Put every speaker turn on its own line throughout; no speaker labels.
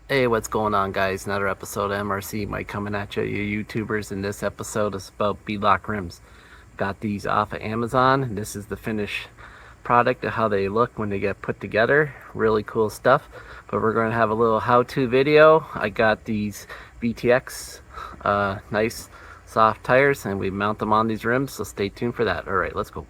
Hey, what's going on, guys? Another episode of MRC Mike coming at you, you YouTubers. And this episode is about Beadlock rims. Got these off of Amazon. This is the finished product of how they look when they get put together. Really cool stuff. But we're going to have a little how-to video. I got these VTX nice soft tires, and we mount them on these rims. So stay tuned for that. All right, let's go.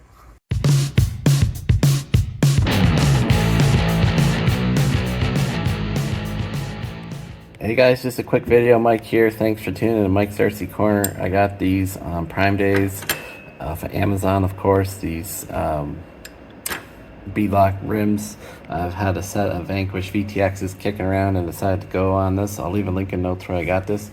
Hey guys, just a quick video. Mike here. Thanks for tuning in to Mike's RC Corner. I got these on Prime Days for Amazon, of course. These Beadlock rims. I've had a set of Vanquish VTXs kicking around and decided to go on this. I'll leave a link in notes where I got this.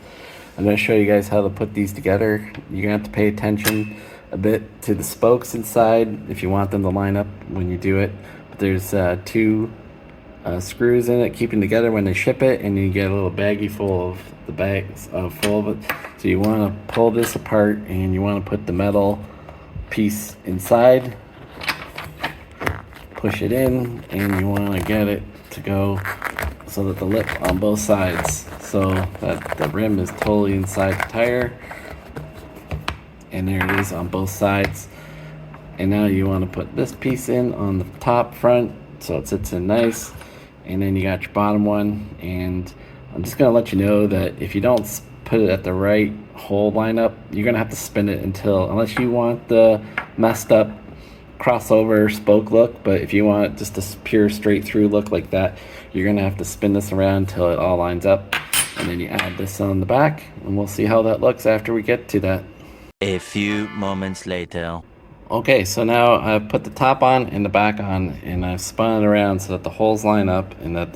I'm going to show you guys how to put these together. You're going to have to pay attention a bit to the spokes inside if you want them to line up when you do it. But there's two screws in it keeping together when they ship it, and you get a little baggie full of the bags full of it. So you want to pull this apart and you want to put the metal piece inside, push it in, and you want to get it to go so that the lip on both sides, so that the rim is totally inside the tire, and there it is on both sides. And now you want to put this piece in on the top front so it sits in nice. And then you got your bottom one, and I'm just going to let you know that if you don't put it at the right hole lineup, you're going to have to spin it unless you want the messed up crossover spoke look. But if you want just a pure straight through look like that, you're going to have to spin this around until it all lines up, and then you add this on the back, and we'll see how that looks after we get to that.
A few moments later.
Okay, so now I've put the top on and the back on, and I've spun it around so that the holes line up, and that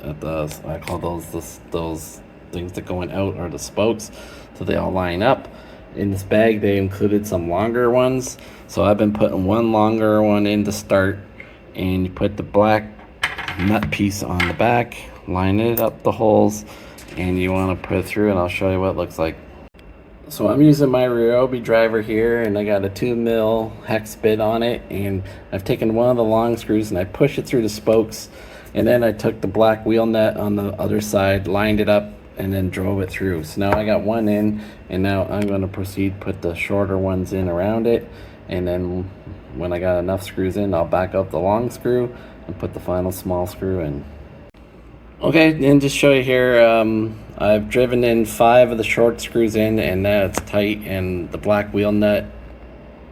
I call those things that going out are the spokes, so they all line up. In this bag they included some longer ones, so I've been putting one longer one in to start, and you put the black nut piece on the back, line it up the holes, and you want to put it through, and I'll show you what it looks like. So I'm using my Ryobi driver here, and I got a 2mm hex bit on it, and I've taken one of the long screws and I pushed it through the spokes, and then I took the black wheel nut on the other side, lined it up, and then drove it through. So now I got one in, and now I'm going to proceed put the shorter ones in around it, and then when I got enough screws in, I'll back up the long screw and put the final small screw in. Okay, and just show you here, I've driven in 5 of the short screws in, and now it's tight, and the black wheel nut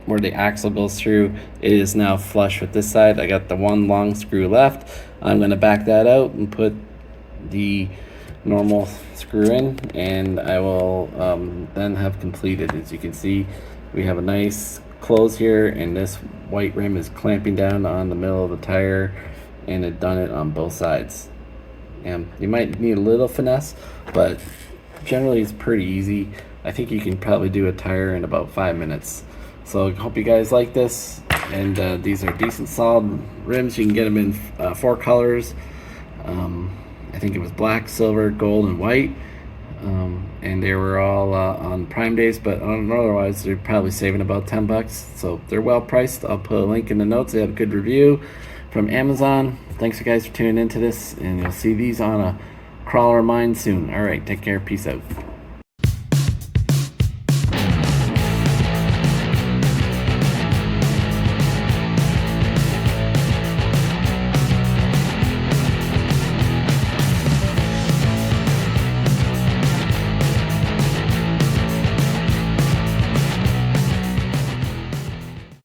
where the axle goes through, it is now flush with this side. I got the one long screw left. I'm going to back that out and put the normal screw in, and I will then have completed. As you can see, we have a nice close here, and this white rim is clamping down on the middle of the tire, and it done it on both sides. And you might need a little finesse, but generally it's pretty easy. I think you can probably do a tire in about 5 minutes. So I hope you guys like this, and these are decent solid rims. You can get them in 4 colors. I think it was black, silver, gold, and white, and they were all on Prime Days, but otherwise they're probably saving about $10. So they're well priced. I'll put a link in the notes. They have a good review from Amazon. Thanks you guys for tuning into this, and you'll see these on a crawler of mine soon. All right, take care. Peace out.